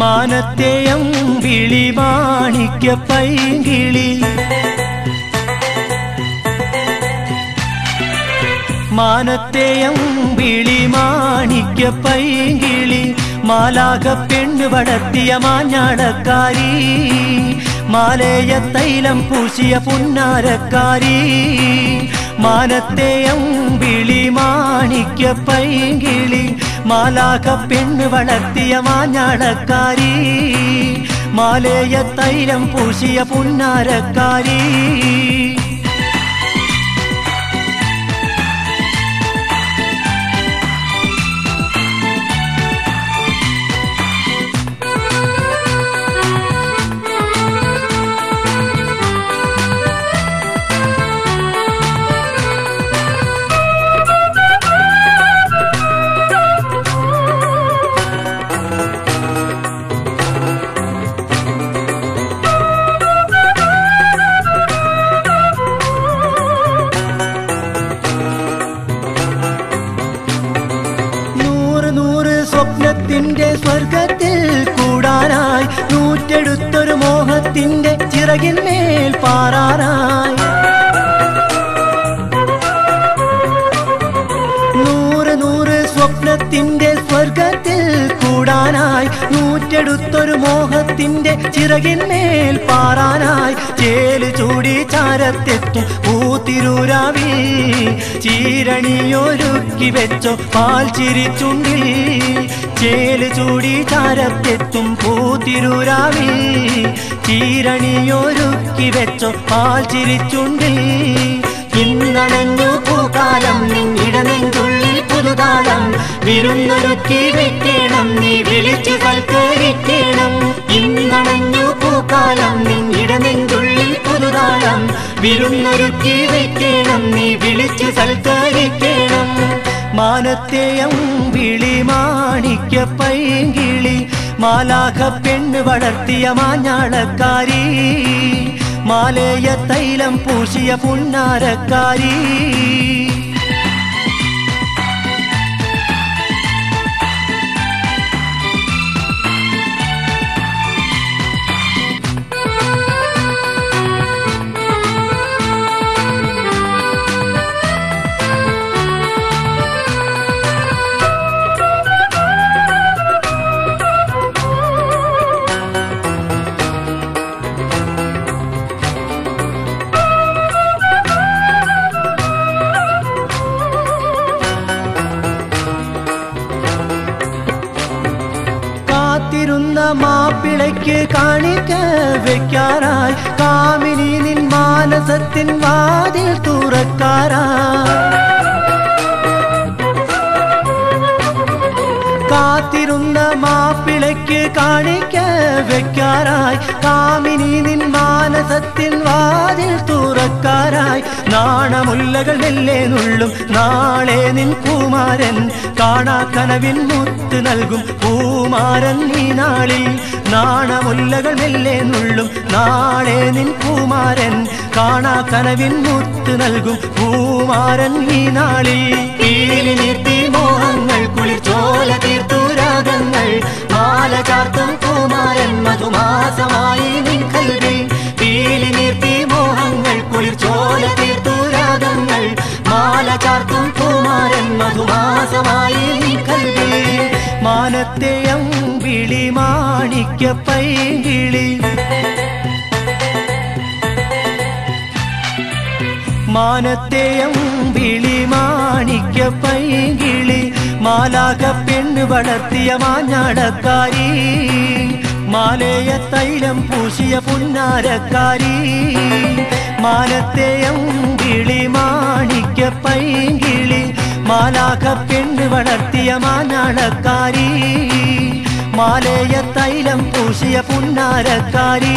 മാനത്തെയം വിളി മാണിക്യ പൈങ്കിളി മാനത്തെയം വിളി മാണിക്യ പൈങ്കിളി മാലാക പെണ്ണ് വളർത്തിയ മാഞ്ഞാടക്കാരി മാലയ തൈലം പൂശിയ പുന്നാരക്കാരി മാനത്തെയം വിളി മാണിക്യ പൈങ്കിളി മാലാക പെണ്ണ് വളർത്തിയ മാഞ്ഞാടക്കാരി മാലയ തൈലം പൂശിയ പുന്നാരക്കാരി സ്വപ്നത്തിന്റെ സ്വർഗത്തിൽ കൂടാനായി നൂറ്റെടുത്തൊരു മോഹത്തിന്റെ ചിറകിന്മേൽ പാറാനായി നൂറ് സ്വപ്നത്തിന്റെ സ്വർഗത്തിൽ കൂടാനായി നൂറ്റെടുത്തൊരു മോഹത്തിന്റെ ചിറകിന്മേൽ പാറാനായി ചേല് ചൂടി ചാരത്തെത്തും പൂത്തിരൂരാവിൽ ചീരണിയൊരുക്കി വെച്ചോ പാൽ ചിരിച്ചുണ്ടിൽ ചേല് ചൂടി ചാരത്തെത്തും പൂത്തിരൂരാവിൽ ചീരണിയൊരുക്കി വെച്ചോ പാൽ ചിരിച്ചുണ്ടിൽ ഇന്നണഞ്ഞു പൂക്കാലം നിന്നിടനെഞ്ചുള്ളിൽ പുതുതാളം വിരുന്നൊരുക്കി വെക്കണം നീ വിളിച്ചു സൽക്കരിക്കണം ഇന്നണഞ്ഞു പൂക്കാലം നിന്നിടനെഞ്ചുള്ളിൽ പുതുതാളം വിരുന്നൊരുക്കി വെക്കണം നീ വിളിച്ചു സൽക്കരിക്കണം മാനത്തെയം വിളി മാണിക്യ പൈങ്കിളി മാലാഖ പെണ്ണ് വളർത്തിയ മാഞ്ഞാളക്കാരി മാലയ തൈലം പൂശിയ പുന്നാരക്കാരി മാപ്പിളയ്ക്ക് കാണിക്ക വെക്കാറായി കാമിനി നിൻ മാനസത്തിൻ വാതിൽ തുറക്കാറായി കാത്തിരുന്ന മാപ്പിളയ്ക്ക് കാണിക്ക വെക്കാറായി കാമിനി നിൻ മാനസത്തിൻ വാതിൽ തുറക്കാറായി നാണമുല്ലകൾ മെല്ലെ നുള്ളും നാളെ നിൻ കുമാരൻ കാണാ കനവിൻ മുത്ത് നൽകും പൂമാരൻ ഈ നാളിൽ നാണമുല്ലകൾ മെല്ലെ നുള്ളും നാളെ നിൻ കുമാരൻ കാണാ കനവിൻ മുത്ത് നൽകും പൂമാരൻ ഈ നാളിൽ പീലി നിർത്തി മോഹങ്ങൾ കുളിർച്ചോല തീർത്തു രാഗങ്ങൾ മാല ചാർത്തും കുമാരൻ മധുമാസമായി നിൻ കൽവിൽ പീലി നിർത്തി മോഹങ്ങൾ കുളിർച്ചോല തീർത്തു രാഗങ്ങൾ മാല ചാർത്തും കുമാരൻ മധുമാസമായി നിൻ കൽവിൽ മാനത്തെയം വിളി മാണിക്യ പൈങ്കിളി മാനത്തെയം വിളി മാണിക്യ പൈങ്കിളി മാലാഖ പെണ്ണ് വളർത്തിയ മാഞ്ഞാടക്കാരി മാലയ തൈലം പൂശിയ പുന്നാരക്കാരി മാനത്തെയം വിളി മാണിക്യ പൈങ്കിളി മാലാഖ പെണ്ണ് വളർത്തിയ മാഞ്ഞാടക്കാരി മാലയ തൈലം പൂശിയ പുന്ന പുന്നാരക്കാരി